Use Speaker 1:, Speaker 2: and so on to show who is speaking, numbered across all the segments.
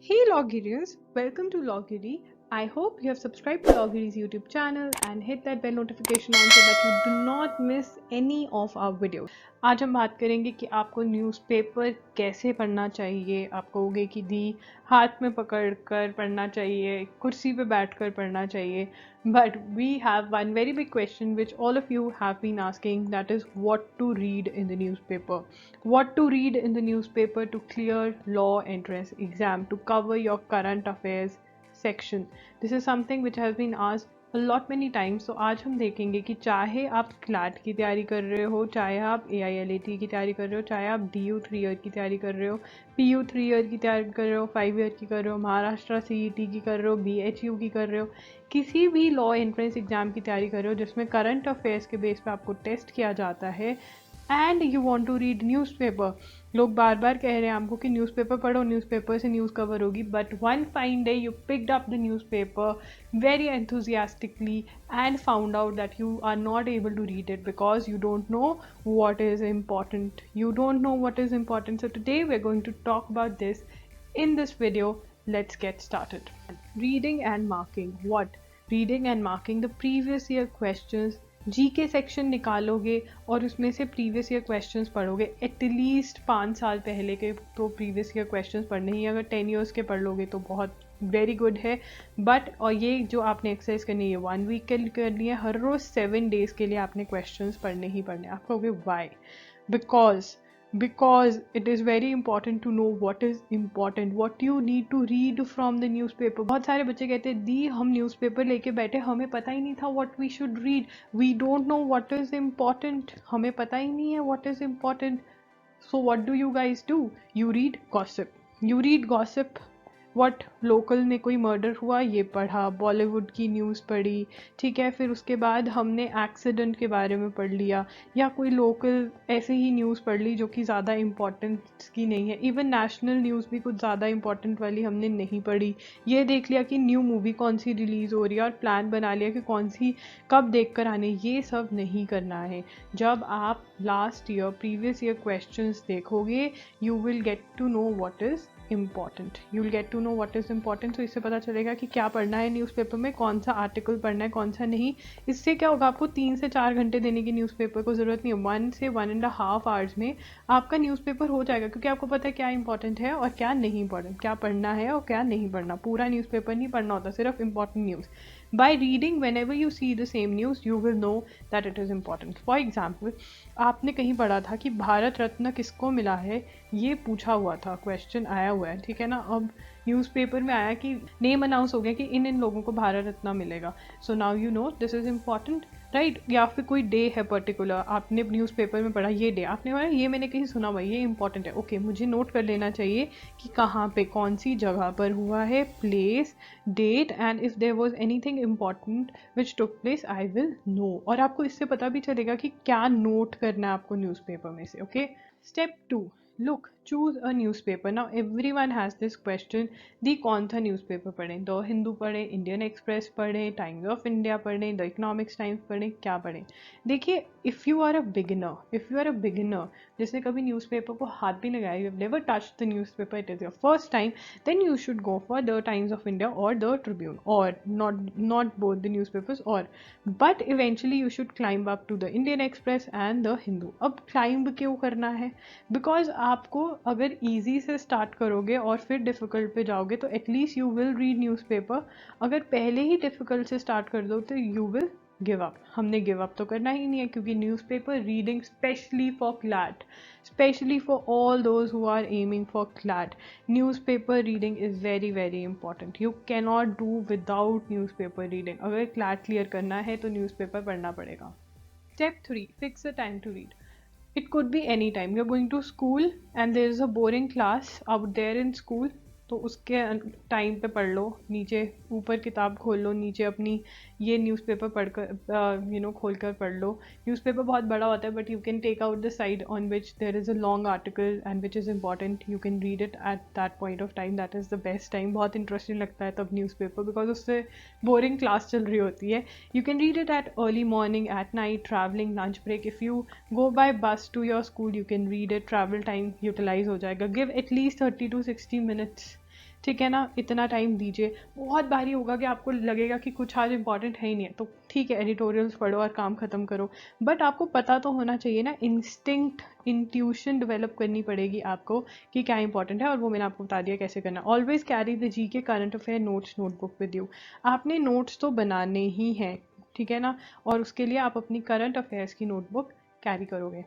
Speaker 1: Hey Logirians, welcome to Logiri. I hope you have subscribed to Logiri's YouTube channel and hit that bell notification on so that you do not miss any of our videos. आज हम बात करेंगे कि आपको newspaper कैसे पढ़ना चाहिए। आप कहोगे कि दी हाथ में पकड़कर पढ़ना चाहिए, कुर्सी पे बैठकर पढ़ना चाहिए, but we have one very big question which all of you have been asking, that is what to read in the newspaper. What to read in the newspaper to clear law entrance exam, to cover your current affairs section. This is something which has been asked a lot many times. So आज हम देखेंगे कि चाहे आप CLAT की तैयारी कर रहे हो, चाहे आप AILET की तैयारी कर रहे हो, चाहे आप DU 3 ईयर की तैयारी कर रहे हो, PU 3 ईयर की तैयारी कर रहे हो, 5 ईयर की कर रहे हो, महाराष्ट्र CET की कर रहे हो, BHU की कर रहे हो, किसी भी लॉ एंट्रेंस एग्जाम की तैयारी कर रहे हो जिसमें करंट अफेयर्स के बेस पे आपको टेस्ट किया जाता है and you want to read newspaper. लोग बार बार कह रहे हैं आपको कि न्यूज़पेपर पढ़ो, न्यूज़पेपर से न्यूज़ कवर होगी, but one fine day you picked up the newspaper very enthusiastically and found out that you are not able to read it because you don't know what is important. You don't know what is important. So today we're going to talk about this in this video. Let's get started. Reading and marking. What? Reading and marking the previous year questions. GK section निकालोगे और उसमें से previous year questions पढ़ोगे. At least 5 साल पहले के तो previous year questions पढ़ने ही, अगर 10 ईयर्स के पढ़ लोगे तो बहुत वेरी गुड है. बट और ये जो आपने एक्सरसाइज करनी है 1 वीक के लिए करनी है, हर रोज़ 7 डेज़ के लिए आपने क्वेश्चंस पढ़ने ही पढ़ने. आप कहोगे Y? because it is very important to know what is important, what you need to read from the newspaper. बहुत सारे बच्चे कहते हैं दी हम न्यूज़पेपर लेके बैठे, हमें पता ही नहीं था what we should read, we don't know what is important, हमें पता ही नहीं है what is important. So what do you guys do? You read gossip. What local में कोई मर्डर हुआ ये पढ़ा, बॉलीवुड की न्यूज़ पढ़ी, ठीक है. फिर उसके बाद हमने एक्सीडेंट के बारे में पढ़ लिया या कोई लोकल ऐसे ही न्यूज़ पढ़ ली जो कि ज़्यादा इम्पोर्टेंट की नहीं है. इवन नेशनल न्यूज़ भी कुछ ज़्यादा इम्पोर्टेंट वाली हमने नहीं पढ़ी. ये देख लिया कि न्यू मूवी कौन सी रिलीज़ हो रही है और प्लान बना लिया कि कौन सी कब देख कर आने. ये सब नहीं करना है. जब आप last year previous year questions देखोगे you will get to know what is important. You'll get to know what is important. So इससे पता चलेगा कि क्या पढ़ना है न्यूज़पेपर में, कौन सा आर्टिकल पढ़ना है, कौन सा नहीं. इससे क्या होगा, आपको 3 से 4 घंटे देने की न्यूज़पेपर को ज़रूरत नहीं है. 1 से 1.5 आवर्स में आपका न्यूज़पेपर हो जाएगा, क्योंकि आपको पता है क्या इंपॉर्टेंट है और क्या नहीं इंपॉर्टेंट, क्या पढ़ना है और क्या नहीं पढ़ना. पूरा न्यूज़पेपर नहीं पढ़ना होता, सिर्फ important news. By reading, whenever you see the same news, you will know that it is important. For example, आपने कहीं पढ़ा था कि भारत रत्न किसको मिला है, ये पूछा हुआ था, क्वेश्चन आया हुआ है, ठीक है ना. अब न्यूज़पेपर में आया कि नेम अनाउंस हो गया कि इन लोगों को भारत रत्न मिलेगा. So now you know this is important, right. या फिर कोई डे है पर्टिकुलर, आपने न्यूज़पेपर में पढ़ा ये डे, आपने बोला ये मैंने कहीं सुना हुआ, ये इंपॉर्टेंट है, ओके मुझे नोट कर लेना चाहिए कि कहाँ पे कौन सी जगह पर हुआ है, place, date, and if there was anything important which took place I will know. और आपको इससे पता भी चलेगा कि क्या नोट करना है आपको न्यूज़पेपर में से. Okay. Step 2, look, choose a newspaper. Now everyone has this question, दी कौन सा न्यूज़पेपर पढ़ें, द हिंदू पढ़ें, इंडियन एक्सप्रेस पढ़ें, टाइम्स ऑफ इंडिया पढ़ें, द इकोनॉमिक्स टाइम्स पढ़ें, क्या पढ़ें. देखिए, if you are a beginner जिसने कभी न्यूज़पेपर को हाथ भी लगाया, you have never touched the newspaper, it is your first time, then you should go for the Times of India और द ट्रिब्यून, और not both the newspapers, और but eventually you should climb up to the Indian Express and the Hindu. अब climb क्यों करना है? Because आपको अगर easy से स्टार्ट करोगे और फिर डिफ़िकल्ट पे जाओगे तो at least you will read newspaper. अगर पहले ही डिफ़िकल्ट से स्टार्ट कर दो तो यू विल गिव अप. हमने गिव अप तो करना ही नहीं है, क्योंकि newspaper reading specially for CLAT, specially for all those who are aiming for CLAT, newspaper reading is very very important. You can not do without newspaper reading. अगर CLAT clear करना है तो न्यूज़पेपर पढ़ना पड़ेगा. Step 3, fix a time to read. It could be any time. You're going to school and there is a boring class out there in school, तो उसके time पे पढ़ लो. नीचे ऊपर किताब खोल लो, नीचे अपनी ये न्यूज़पेपर पढ़कर खोल कर पढ़ लो. न्यूज़पेपर बहुत बड़ा होता है, but you can take out the side on which there is a long article and which is important. You can read it at that point of time. That is the best time. बहुत interesting लगता है तब newspaper, because उससे boring class चल रही होती है. You can read it at early morning, at night, travelling, lunch break. If you go by bus to your school you can read it. Travel time utilise हो जाएगा. Give at least 30 to 60 minutes. ठीक है ना, इतना time दीजिए। बहुत बारी होगा कि आपको लगेगा कि कुछ आज इंपॉर्टेंट है ही नहीं है, तो ठीक है एडिटोरियल्स पढ़ो और काम खत्म करो, बट आपको पता तो होना चाहिए ना, इंस्टिंक्ट इंट्यूशन डेवलप करनी पड़ेगी आपको कि क्या इंपॉर्टेंट है, और वो मैंने आपको बता दिया कैसे करना। ऑलवेज कैरी द जी के current affair notes notebook with you. आपने नोट्स तो बनाने ही हैं, ठीक है ना, और उसके लिए आप अपनी करंट अफेयर्स की नोटबुक कैरी करोगे।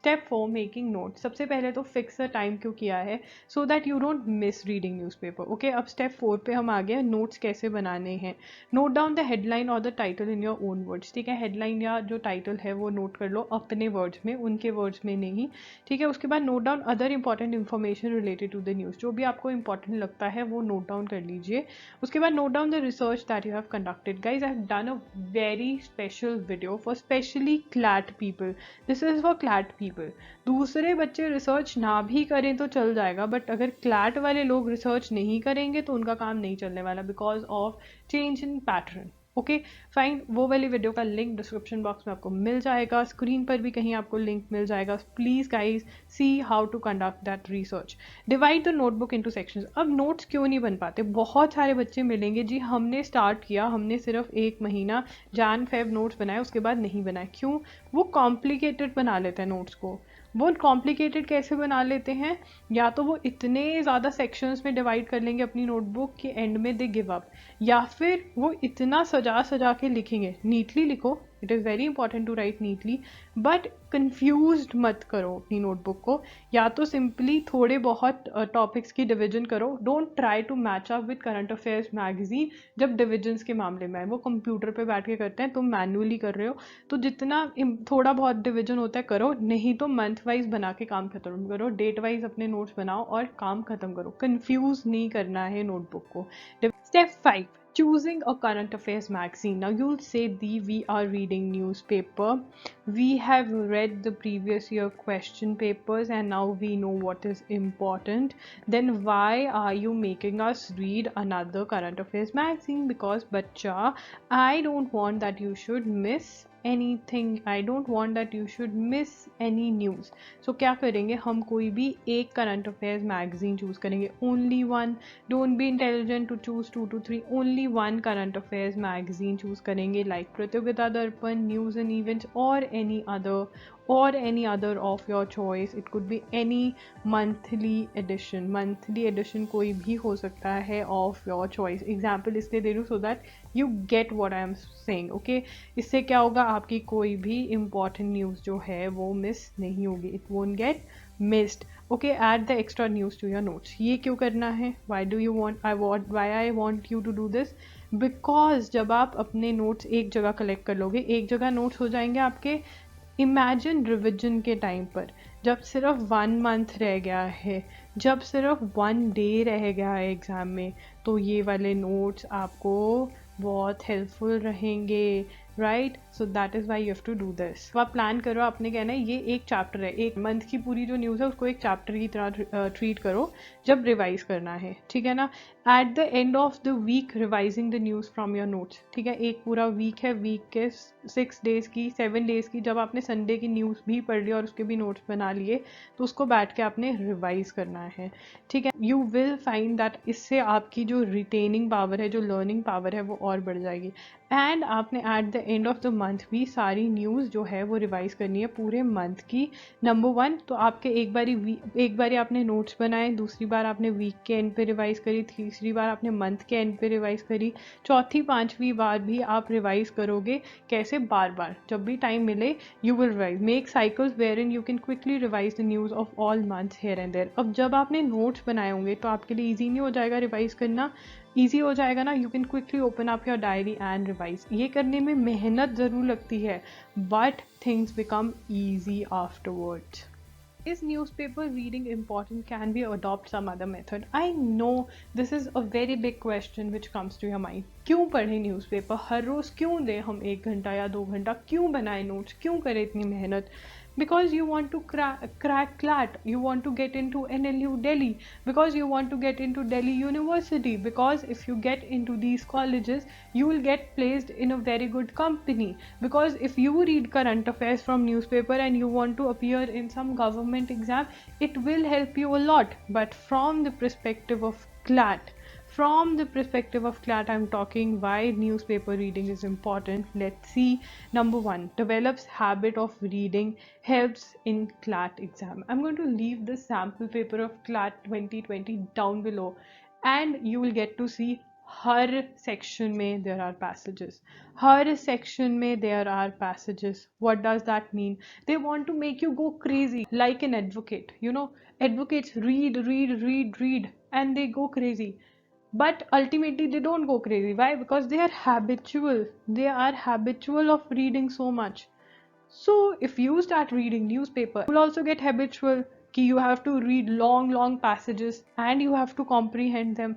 Speaker 1: Step 4 making note. सबसे पहले तो फिक्स द टाइम क्यों किया है, so that you don't miss reading newspaper. Okay, अब स्टेप 4 पे हम आ गए, नोट्स कैसे बनाने हैं। नोट डाउन द हेडलाइन और the title in your own words. ठीक है, हेडलाइन या जो टाइटल है वो नोट कर लो अपने वर्ड्स में, उनके वर्ड्स में नहीं। ठीक है, उसके बाद note down other important information related to the news. जो भी आपको इंपॉर्टेंट लगता है वो नोट डाउन कर लीजिए। उसके बाद note down the research that you have conducted. Guys, I have done a very special video for specially CLAT people. This is for CLAT people. दूसरे बच्चे रिसर्च ना भी करें तो चल जाएगा, बट अगर क्लैट वाले लोग रिसर्च नहीं करेंगे तो उनका काम नहीं चलने वाला, because of change in pattern. Okay fine, वो वाली वीडियो का लिंक डिस्क्रिप्शन बॉक्स में आपको मिल जाएगा, स्क्रीन पर भी कहीं आपको लिंक मिल जाएगा। Please guys see how to conduct that research. Divide the notebook into sections. अब नोट्स क्यों नहीं बन पाते, बहुत सारे बच्चे मिलेंगे जी हमने स्टार्ट किया, हमने सिर्फ 1 महीना जान फेब नोट्स बनाए, उसके बाद नहीं बनाए। क्यों? वो कॉम्प्लिकेटेड बना लेते हैं नोट्स को। वो कॉम्प्लिकेटेड कैसे बना लेते हैं, या तो वो इतने ज़्यादा सेक्शंस में डिवाइड कर लेंगे अपनी नोटबुक के एंड में दे गिव अप, या फिर वो इतना सजा सजा के लिखेंगे। नीटली लिखो, it is very important to write neatly, but confused मत करो अपनी नोटबुक को। या तो सिंपली थोड़े बहुत टॉपिक्स की डिवीजन करो। Don't try to match up with current affairs magazine जब डिविजन्स के मामले में आए। वो कंप्यूटर पे बैठ के करते हैं, तुम मैनुअली कर रहे हो, तो जितना थोड़ा बहुत डिवीजन होता है करो, नहीं तो मंथ वाइज बना के काम खत्म करो, डेट वाइज अपने नोट्स बनाओ और काम खत्म करो। कंफ्यूज नहीं करना है नोटबुक को। Step 5, choosing a current affairs magazine. Now you'll say we are reading newspaper, we have read the previous year question papers and now we know what is important, then why are you making us read another current affairs magazine? Because bachcha, I don't want that you should miss anything, I don't want that you should miss any news. So क्या करेंगे हम, कोई भी एक current affairs magazine choose करेंगे, only one. Don't be intelligent to choose 2 to 3, only one current affairs magazine choose करेंगे, like Pratiyogita Darpan, news and events, और any other of your choice. It could be any monthly edition कोई भी हो सकता है of your choice. Example इसलिए दे रही हूँ so that you get what I am saying. Okay, इससे क्या होगा, आपकी कोई भी important news जो है वो मिस नहीं होगी, it won't get missed. Okay, add the extra news to your notes. ये क्यों करना है? Why I want you to do this? Because जब आप अपने notes एक जगह collect कर लोगे, एक जगह notes हो जाएंगे आपके। इमेजिन रिविजन के टाइम पर जब सिर्फ 1 मंथ रह गया है, जब सिर्फ 1 डे रह गया है एग्ज़ाम में, तो ये वाले नोट्स आपको बहुत हेल्पफुल रहेंगे, right? So that is why you have to do this. तो आप प्लान करो, आपने कहना है ये एक चैप्टर है, एक मंथ की पूरी जो न्यूज़ है उसको एक चैप्टर की तरह ट्रीट करो जब रिवाइज करना है, ठीक है ना? At the end of the week revising the news from your notes. ठीक है, एक पूरा वीक है, वीक के 6 डेज़ की, 7 डेज़ की, जब आपने संडे की न्यूज़ भी पढ़ ली और उसके भी नोट्स बना लिए, तो उसको बैठ के आपने रिवाइज करना है, ठीक है? यू विल फाइंड दैट इससे आपकी जो रिटेनिंग पावर है, जो लर्निंग पावर है, वो और बढ़ जाएगी। एंड आपने eight the end of the month भी सारी न्यूज़ जो है वो रिवाइज करनी है पूरे मंथ की। नंबर 1 तो आपके एक बारी आपने नोट्स बनाए, दूसरी बार आपने वीक के एंड पे रिवाइज करी, तीसरी बार आपने मंथ के एंड पे रिवाइज करी, चौथी 5वीं बार भी आप रिवाइज करोगे। कैसे? बार बार, जब भी टाइम मिले you will revise. Make cycles where in you can quickly revise the news of all months here and there. अब जब आपने नोट्स बनाए होंगे तो आपके लिए ईजी नहीं हो जाएगा रिवाइज करना? ईजी हो जाएगा ना। You can quickly open up your diary and revise. ये करने में मेहनत ज़रूर लगती है, but things become easy afterwards. Is newspaper reading important? Can we adopt some other method? I know this is a very big question which comes to your mind. क्यों पढ़े newspaper हर रोज़? क्यों दे हम 1 घंटा या 2 घंटा? क्यों बनाए नोट्स? क्यों करें इतनी मेहनत? Because you want to crack CLAT, you want to get into NLU Delhi, because you want to get into Delhi University, because if you get into these colleges you will get placed in a very good company, because if you read current affairs from newspaper and you want to appear in some government exam, it will help you a lot. But from the perspective of CLAT, from the perspective of CLAT, I'm talking why newspaper reading is important. Let's see. Number one, develops habit of reading, helps in CLAT exam. I'm going to leave the sample paper of CLAT 2020 down below, and you will get to see her section में there are passages. Her section में there are passages. What does that mean? They want to make you go crazy like an advocate. You know, advocates read, and they go crazy. But ultimately they don't go crazy. Why? Because they are habitual. They are habitual of reading so much. So if you start reading newspaper, you will also get habitual कि you have to read long passages and you have to comprehend them.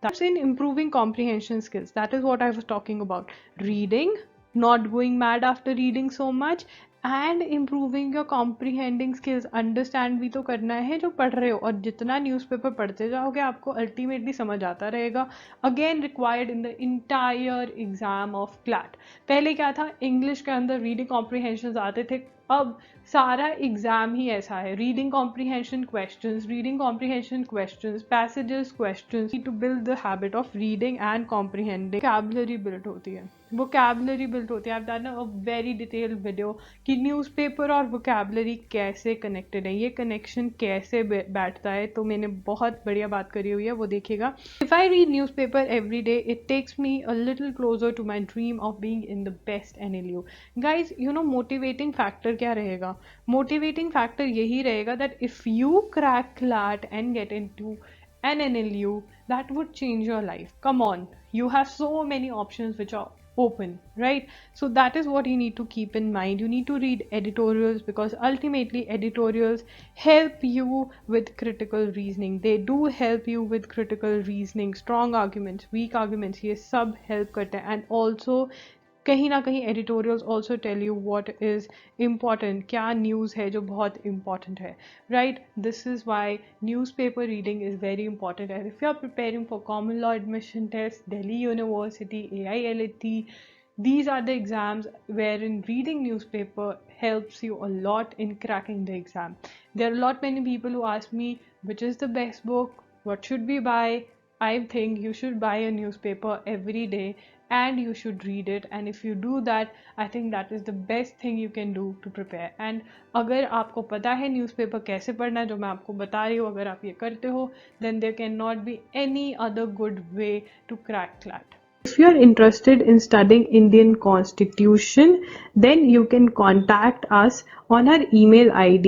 Speaker 1: That's in improving comprehension skills. That is what I was talking about. Reading, not going mad after reading so much, and improving your comprehending skills. Understand भी तो करना है जो पढ़ रहे हो, और जितना न्यूज़पेपर पढ़ते जाओगे आपको अल्टीमेटली समझ आता रहेगा. Again required in the entire exam of CLAT. पहले क्या था, इंग्लिश के अंदर रीडिंग कॉम्प्रीहेंशन आते थे, अब सारा एग्जाम ही ऐसा है. Reading comprehension questions, passages questions, to build the habit of reading and comprehending. Vocabulary build होती है. I've done a very detailed video कि न्यूज़पेपर और वोकैबुलरी कैसे कनेक्टेड है, ये कनेक्शन कैसे बैठता है, तो मैंने बहुत बढ़िया बात करी हुई है, वो देखिएगा. If I read newspaper every day, it takes me a little closer to my dream of being in the best NLU. Guys, you know motivating factor क्या रहेगा? मोटिवेटिंग फैक्टर यही रहेगा that if you crack CLAT and get into an NLU, that would change your life. Come on, you have so many options which are open, right? So that is what you need to keep in mind. You need to read editorials, because ultimately editorials help you with critical reasoning. They do help you with critical reasoning, strong arguments, weak arguments, ये सब help करते हैं. And also कहीं ना कहीं editorials also tell you what is important, क्या news है जो बहुत important है, right? This is why newspaper reading is very important. And if you are preparing for common law admission tests, Delhi University, AILET, these are the exams wherein reading newspaper helps you a lot in cracking the exam. There are many people who ask me which is the best book, what should we buy. I think you should buy a newspaper every day and you should read it, and if you do that, I think that is the best thing you can do to prepare. And अगर आपको पता है newspaper कैसे पढ़ना है, जो मैं आपको बता रही हूँ, अगर आप ये करते हो, then there cannot be any other good way to crack CLAT. If you are interested in studying Indian Constitution, then you can contact us on our email ID,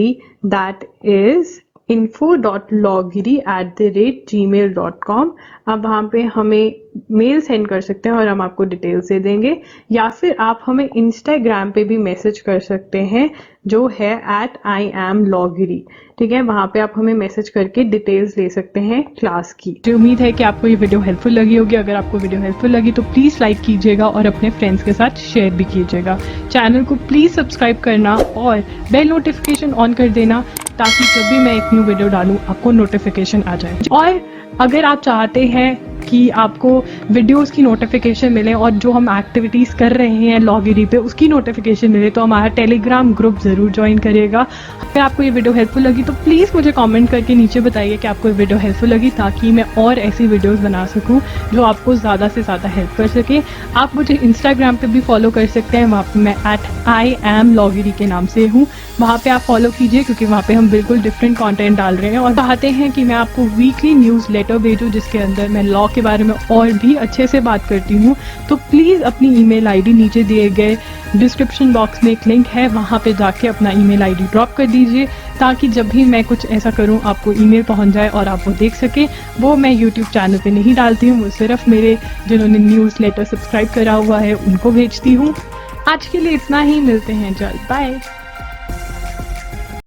Speaker 1: that is info.logiri@gmail.com. अब वहाँ पे हमें mail send कर सकते हैं और हम आपको डिटेल्स दे देंगे, या फिर आप हमें इंस्टाग्राम पे भी मैसेज कर सकते हैं जो है @IamLogiri. ठीक है, वहाँ पे आप हमें मैसेज करके डिटेल्स ले सकते हैं क्लास की. मुझे उम्मीद है कि आपको ये वीडियो हेल्पफुल लगी होगी. अगर आपको वीडियो हेल्पफुल लगी तो प्लीज़ लाइक कीजिएगा और अपने फ्रेंड्स के साथ शेयर भी कीजिएगा. चैनल को प्लीज़ सब्सक्राइब करना और बेल नोटिफिकेशन ऑन कर देना, ताकि जब भी मैं एक न्यू वीडियो डालूँ आपको नोटिफिकेशन आ जाए. और अगर आप चाहते हैं कि आपको वीडियोस की नोटिफिकेशन मिले और जो हम एक्टिविटीज़ कर रहे हैं लॉगिरी पे उसकी नोटिफिकेशन मिले, तो हमारा टेलीग्राम ग्रुप ज़रूर ज्वाइन करिएगा. अगर आपको ये वीडियो हेल्पफुल लगी तो प्लीज़ मुझे कमेंट करके नीचे बताइए कि आपको ये वीडियो हेल्पफुल लगी, ताकि मैं और ऐसी वीडियोस बना सकूं जो आपको ज़्यादा से ज़्यादा हेल्प कर सके. आप मुझे इंस्टाग्राम पे भी फॉलो कर सकते हैं, वहाँ पर मैं @IamLogiri के नाम से हूँ. वहाँ पे आप फॉलो कीजिए, क्योंकि वहाँ पे हम बिल्कुल डिफरेंट कंटेंट डाल रहे हैं और चाहते हैं कि मैं आपको वीकली न्यूज़ लेटर भेजूँ जिसके अंदर मैं लॉ के बारे में और भी अच्छे से बात करती हूँ. तो प्लीज़ अपनी ईमेल आईडी नीचे दिए गए डिस्क्रिप्शन बॉक्स में एक लिंक है, वहाँ पे जाके अपना ईमेल आईडी ड्रॉप कर दीजिए, ताकि जब भी मैं कुछ ऐसा करूँ आपको ईमेल पहुँच जाए और आप वो देख सकें. वो मैं यूट्यूब चैनल पे नहीं डालती हूँ, वो सिर्फ मेरे जिन्होंने न्यूज़ लेटर सब्सक्राइब करा हुआ है उनको भेजती हूँ. आज के लिए इतना ही, मिलते हैं जल्द, बाय.